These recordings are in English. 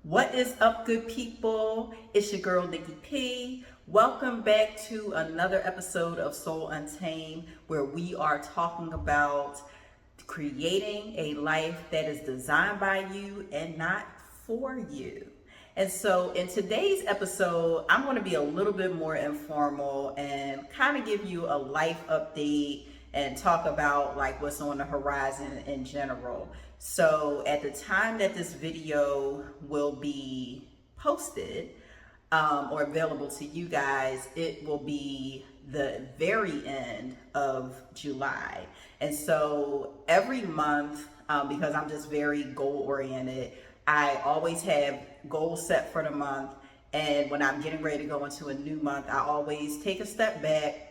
What is up, good people? It's your girl, Nikki P. Welcome back to another episode of Soul Untamed, where we are talking about creating a life that is designed by you and not for you. And so in today's episode, I'm going to be a little bit more informal and kind of give you a life update and talk about like what's on the horizon in general. So at the time that this video will be posted or available to you guys, it will be the very end of July. And so every month, because I'm just very goal oriented, I always have goals set for the month. And when I'm getting ready to go into a new month, I always take a step back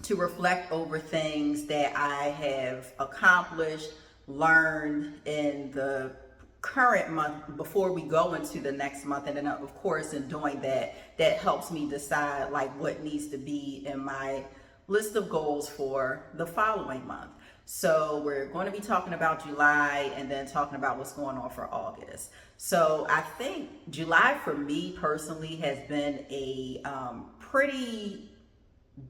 to reflect over things that I have accomplished, learned in the current month before we go into the next month. And then of course, in doing that, that helps me decide like what needs to be in my list of goals for the following month. So we're going to be talking about July and then talking about what's going on for August. So I think July for me personally has been a pretty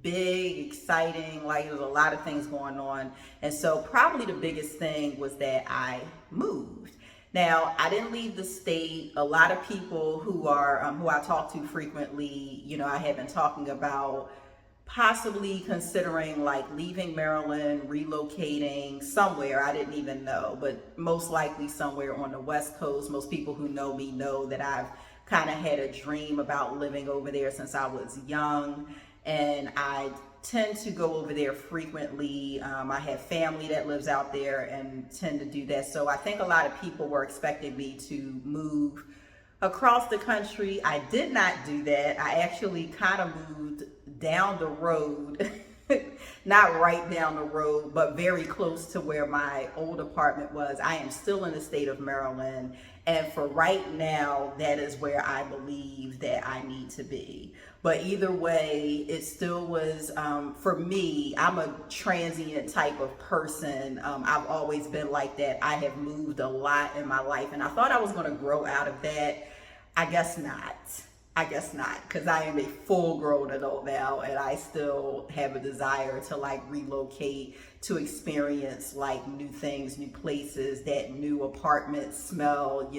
big, exciting, like there's a lot of things going on. And so probably the biggest thing was that I moved. Now, I didn't leave the state. A lot of people who I talk to frequently, I have been talking about possibly considering like leaving Maryland, relocating somewhere. I didn't even know, but most likely somewhere on the West Coast. Most people who know me know that I've kind of had a dream about living over there since I was young. And I tend to go over there frequently. I have family that lives out there and tend to do that. So I think a lot of people were expecting me to move across the country. I did not do that. I actually kind of moved down the road, not right down the road, but very close to where my old apartment was. I am still in the state of Maryland. And for right now, that is where I believe that I need to be. But either way, it still was, for me, I'm a transient type of person. I've always been like that. I have moved a lot in my life, and I thought I was going to grow out of that. I guess not, because I am a full-grown adult now, and I still have a desire to like relocate, to experience like new things, new places, that new apartment smell,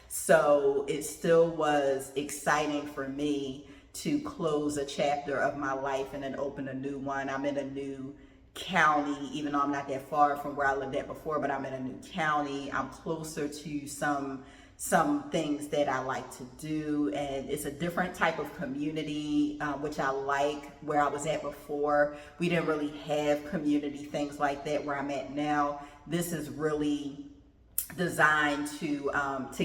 So it still was exciting for me to close a chapter of my life and then open a new one. I'm in a new county, even though I'm not that far from where I lived at before, but I'm in a new county. I'm closer to some things that I like to do, and it's a different type of community, which I like. Where I was at before, we didn't really have community things like that where I'm at now. This is really designed to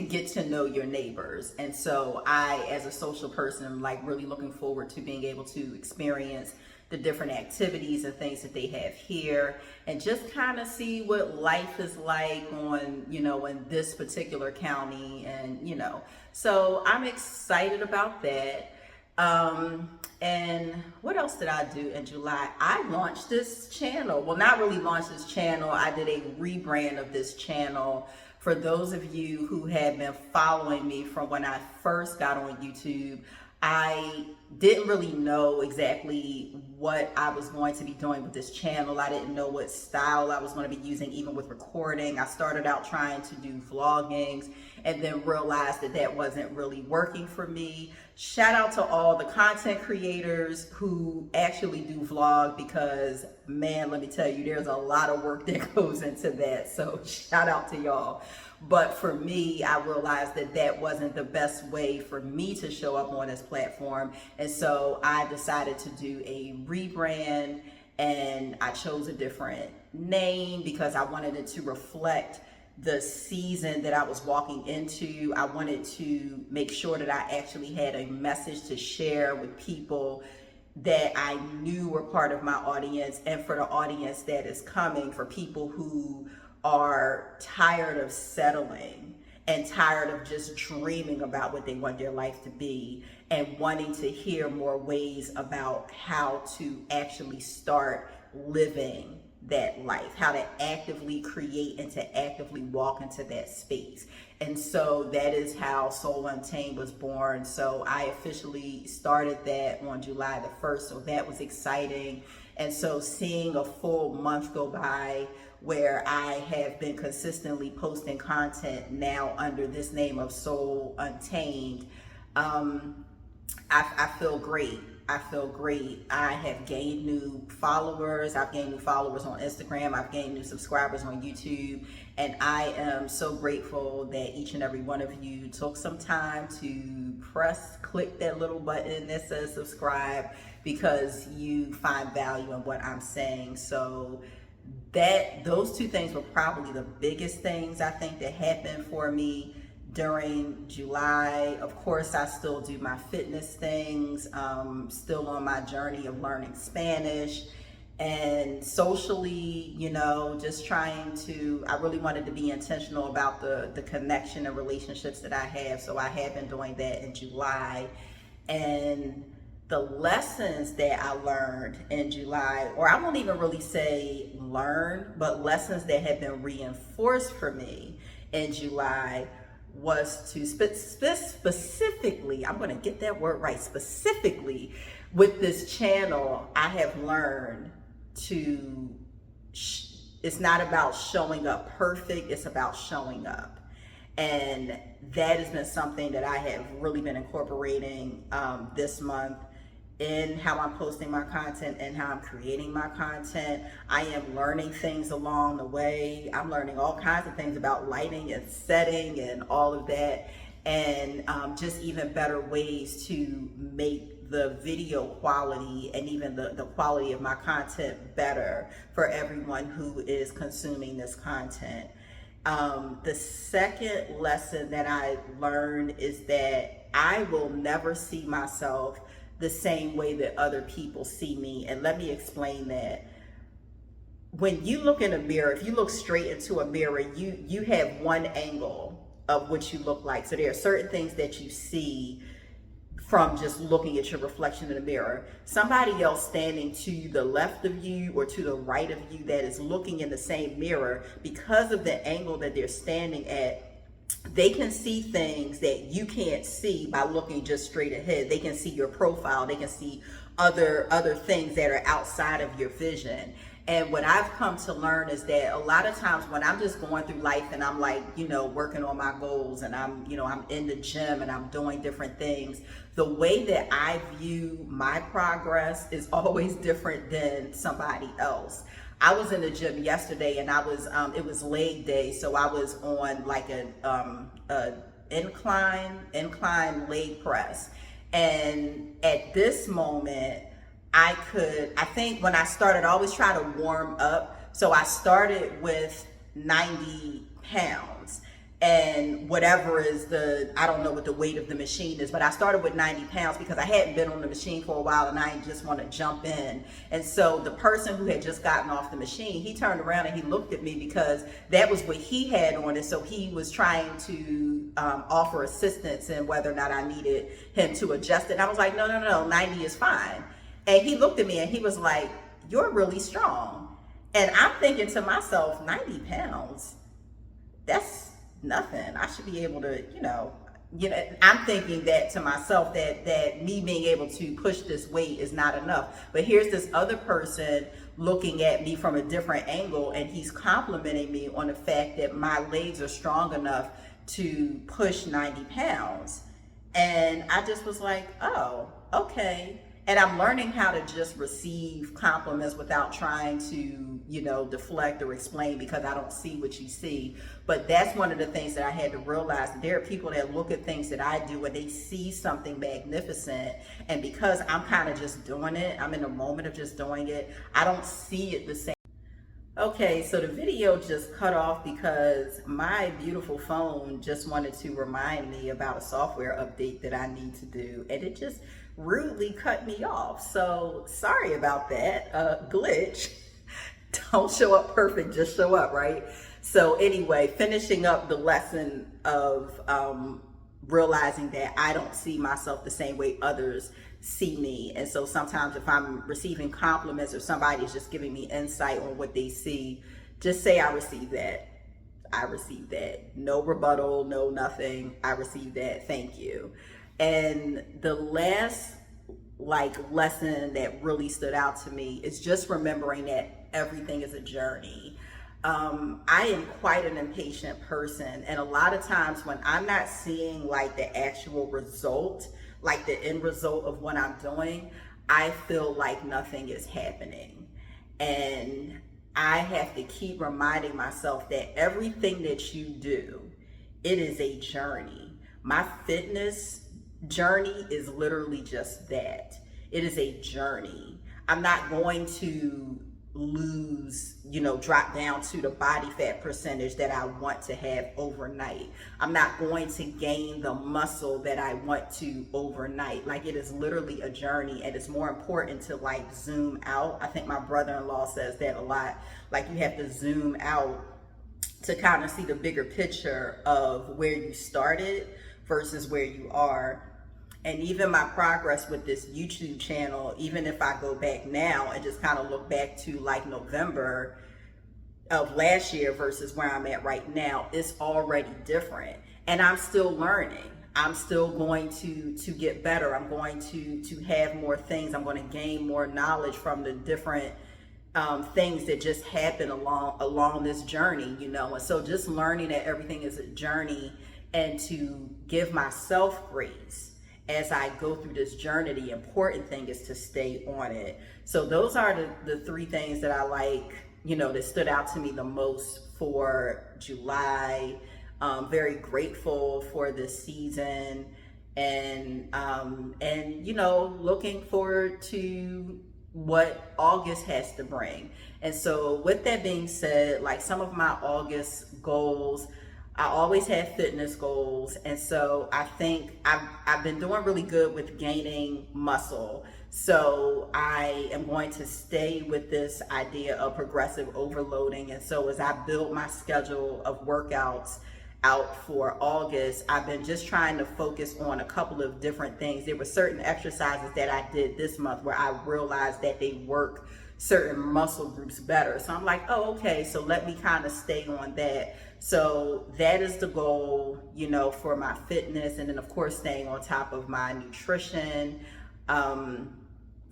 get to know your neighbors. And so I, as a social person, am like really looking forward to being able to experience the different activities and things that they have here, and just kind of see what life is like on, in this particular county. And, so I'm excited about that. And what else did I do in July? I launched this channel. Well, not really launched this channel. I did a rebrand of this channel. For those of you who have been following me from when I first got on YouTube, I didn't really know exactly what I was going to be doing with this channel. I didn't know what style I was going to be using, even with recording. I started out trying to do vloggings and then realized that that wasn't really working for me. Shout out to all the content creators who actually do vlog, because man, let me tell you, there's a lot of work that goes into that. So shout out to y'all. But for me, I realized that that wasn't the best way for me to show up on this platform. And so I decided to do a rebrand, and I chose a different name because I wanted it to reflect the season that I was walking into. I wanted to make sure that I actually had a message to share with people that I knew were part of my audience, and for the audience that is coming, for people who are tired of settling and tired of just dreaming about what they want their life to be, and wanting to hear more ways about how to actually start living that life, how to actively create and to actively walk into that space. And so that is how Soul Untamed was born. So I officially started that on July the 1st. So that was exciting. And so seeing a full month go by where I have been consistently posting content now under this name of Soul Untamed, I feel great. I feel great. I have gained new followers. I've gained new followers on Instagram. I've gained new subscribers on YouTube. And I am so grateful that each and every one of you took some time to click that little button that says subscribe, because you find value in what I'm saying. So those two things were probably the biggest things I think that happened for me during July. Of course, I still do my fitness things, still on my journey of learning Spanish, and socially, just trying to, I really wanted to be intentional about the connection and relationships that I have. So I have been doing that in July. And the lessons that I learned in July, or I won't even really say learn, but lessons that have been reinforced for me in July, was to specifically, I'm going to get that word right, specifically with this channel, I have learned to, it's not about showing up perfect, it's about showing up. And that has been something that I have really been incorporating this month in how I'm posting my content and how I'm creating my content. I am learning things along the way. I'm learning all kinds of things about lighting and setting and all of that, and just even better ways to make the video quality and even the quality of my content better for everyone who is consuming this content. The second lesson that I learned is that I will never see myself the same way that other people see me. And let me explain that. When you look in a mirror, if you look straight into a mirror, you have one angle of what you look like. So there are certain things that you see from just looking at your reflection in the mirror. Somebody else standing to the left of you or to the right of you that is looking in the same mirror, because of the angle that they're standing at, they can see things that you can't see by looking just straight ahead. They can see your profile. They can see other things that are outside of your vision. And what I've come to learn is that a lot of times when I'm just going through life and I'm like, working on my goals, and I'm in the gym and I'm doing different things, the way that I view my progress is always different than somebody else. I was in the gym yesterday, and it was leg day, so I was on like an incline leg press. And at this moment, I think when I started, I always try to warm up. So I started with 90 pounds. And whatever is I don't know what the weight of the machine is, but I started with 90 pounds because I hadn't been on the machine for a while and I just want to jump in. And so the person who had just gotten off the machine, he turned around and he looked at me because that was what he had on. And so he was trying to offer assistance in whether or not I needed him to adjust it. And I was like, no, 90 is fine. And he looked at me and he was like, you're really strong. And I'm thinking to myself, 90 pounds, that's nothing. I should be able to, I'm thinking that to myself, that me being able to push this weight is not enough. But here's this other person looking at me from a different angle, and he's complimenting me on the fact that my legs are strong enough to push 90 pounds. And I just was like, oh, okay. And I'm learning how to just receive compliments without trying to, deflect or explain, because I don't see what you see. But that's one of the things that I had to realize. There are people that look at things that I do and they see something magnificent. And because I'm kind of just doing it, I'm in the moment of just doing it, I don't see it the same. Okay, so the video just cut off because my beautiful phone just wanted to remind me about a software update that I need to do, and it just rudely cut me off. So sorry about that glitch. Don't show up perfect, just show up, right? So anyway, finishing up the lesson of realizing that I don't see myself the same way others see me. And so sometimes if I'm receiving compliments or somebody's just giving me insight on what they see, just say I receive that. I received that. No rebuttal, no nothing. I received that. Thank you. And the last lesson that really stood out to me is just remembering that everything is a journey. I am quite an impatient person, and a lot of times when I'm not seeing the actual result, the end result of what I'm doing, I feel like nothing is happening. And I have to keep reminding myself that everything that you do, it is a journey. My fitness journey is literally just that. It is a journey. I'm not going to lose, drop down to the body fat percentage that I want to have overnight. I'm not going to gain the muscle that I want to overnight. It is literally a journey, and it's more important to zoom out. I think my brother-in-law says that a lot. You have to zoom out to kind of see the bigger picture of where you started versus where you are. And even my progress with this YouTube channel, even if I go back now and just kind of look back to November of last year versus where I'm at right now, it's already different. And I'm still learning. I'm still going to get better. I'm going to have more things. I'm going to gain more knowledge from the different things that just happen along this journey, And so just learning that everything is a journey, and to give myself grace as I go through this journey. The important thing is to stay on it. So those are the three things that I that stood out to me the most for July. Very grateful for this season, and looking forward to what August has to bring. And so with that being said, some of my August goals, I always have fitness goals, and so I think I've been doing really good with gaining muscle. So I am going to stay with this idea of progressive overloading. And so as I build my schedule of workouts out for August, I've been just trying to focus on a couple of different things. There were certain exercises that I did this month where I realized that they work certain muscle groups better. So I'm oh, okay, so let me kind of stay on that. So that is the goal, for my fitness. And then of course, staying on top of my nutrition,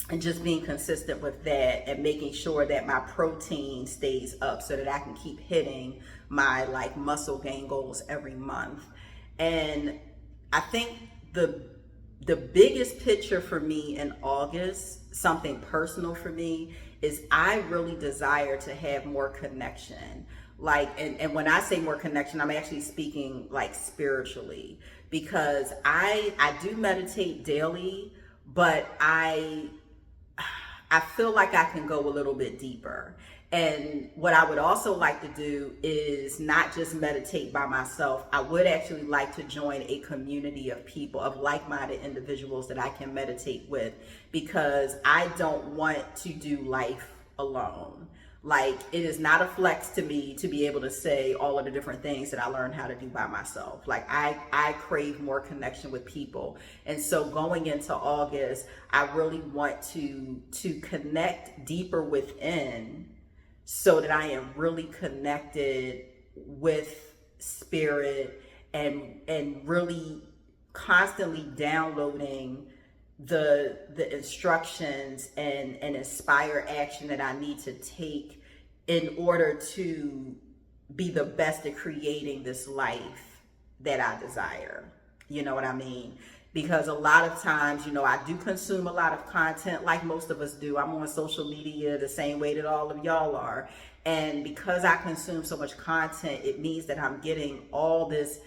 and just being consistent with that, and making sure that my protein stays up so that I can keep hitting my muscle gain goals every month. And I think the biggest picture for me in August, something personal for me, is I really desire to have more connection. And when I say more connection, I'm actually speaking spiritually, because I do meditate daily, but I feel like I can go a little bit deeper. And what I would also like to do is not just meditate by myself. I would actually like to join a community of people, of like-minded individuals that I can meditate with, because I don't want to do life alone. It is not a flex to me to be able to say all of the different things that I learned how to do by myself. I crave more connection with people. And so going into August, I really want to connect deeper within, so that I am really connected with spirit, and really constantly downloading the instructions and inspire action that I need to take in order to be the best at creating this life that I desire. You know what I mean? Because a lot of times, I do consume a lot of content, like most of us do. I'm on social media the same way that all of y'all are. And because I consume so much content, it means that I'm getting all this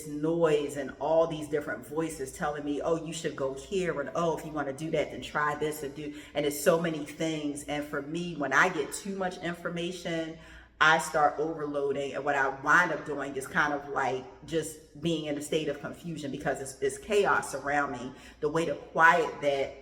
noise and all these different voices telling me, oh, you should go here, and oh, if you want to do that, then try this, and it's so many things. And for me, when I get too much information, I start overloading, and what I wind up doing is kind of just being in a state of confusion, because it's chaos around me. The way to quiet that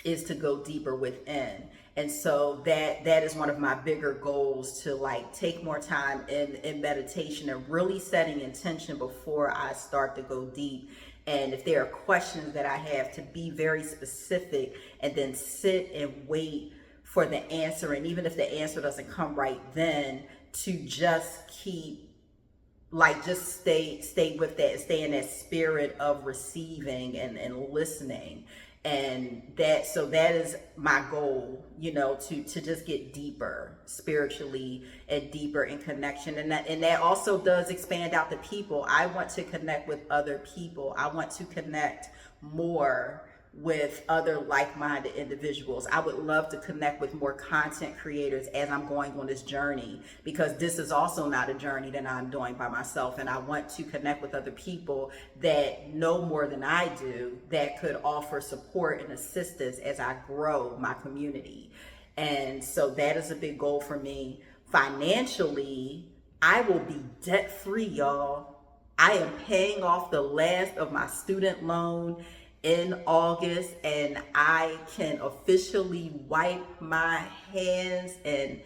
is to go deeper within. And so that is one of my bigger goals, to take more time in meditation and really setting intention before I start to go deep. And if there are questions that I have, to be very specific, and then sit and wait for the answer. And even if the answer doesn't come right then, to just keep like just stay with that, stay in that spirit of receiving and listening. And that, so that is my goal, you know, to just get deeper spiritually and deeper in connection. And that also does expand out the people. I want to connect with other people. I want to connect more with other like-minded individuals. I would love to connect with more content creators as I'm going on this journey, because this is also not a journey that I'm doing by myself, and I want to connect with other people that know more than I do, that could offer support and assistance as I grow my community. And so that is a big goal for me. Financially, I will be debt-free, y'all. I am paying off the last of my student loan in August, and I can officially wipe my hands and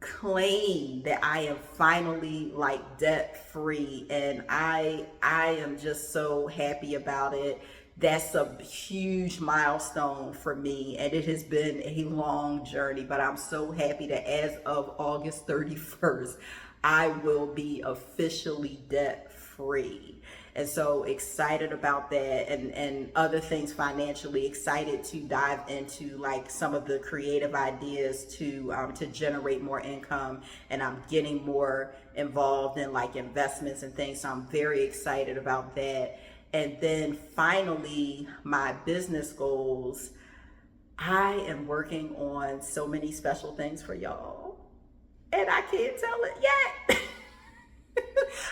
claim that I am finally like debt free, and I am just so happy about it. That's a huge milestone for me, and it has been a long journey, but I'm so happy that as of August 31st, I will be officially debt free. And so excited about that, and other things financially, excited to dive into like some of the creative ideas to generate more income. And I'm getting more involved in like investments and things. So I'm very excited about that. And then finally, my business goals. I am working on so many special things for y'all, and I can't tell it yet.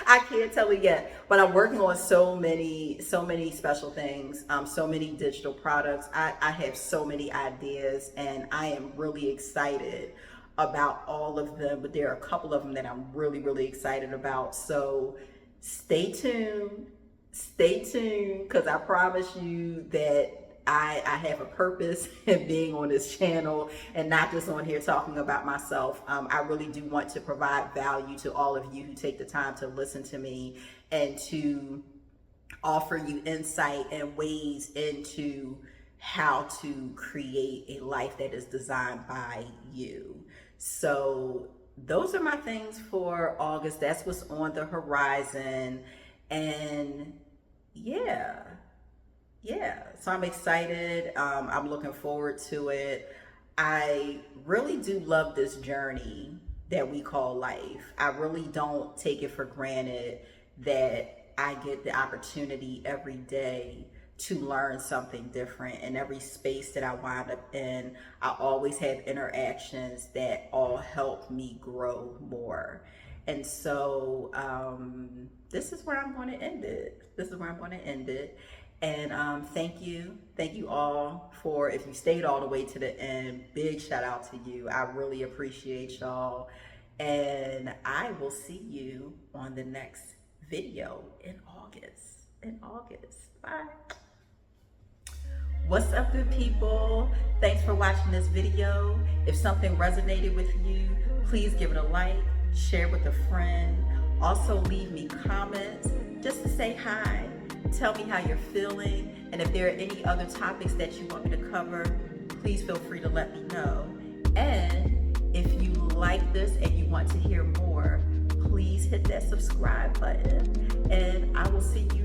I can't tell it yet, but I'm working on so many special things, so many digital products. I have so many ideas, and I am really excited about all of them, but there are a couple of them that I'm really excited about. So stay tuned, because I promise you that I have a purpose in being on this channel, and not just on here talking about myself. I really do want to provide value to all of you who take the time to listen to me, and to offer you insight and ways into how to create a life that is designed by you. So those are my things for August. That's what's on the horizon. And yeah, so I'm excited. I'm looking forward to it. I really do love this journey that we call life. I really don't take it for granted that I get the opportunity every day to learn something different. In every space that I wind up in, I always have interactions that all help me grow more. And so this is where I'm going to end it. And thank you all for, if you stayed all the way to the end, big shout out to you. I really appreciate y'all, and I will see you on the next video in August. Bye. What's up, good people? Thanks for watching this video. If something resonated with you, please give it a like, share with a friend. Also leave me comments just to say hi. Tell me how you're feeling, and if there are any other topics that you want me to cover, please feel free to let me know. And if you like this and you want to hear more, please hit that subscribe button, and I will see you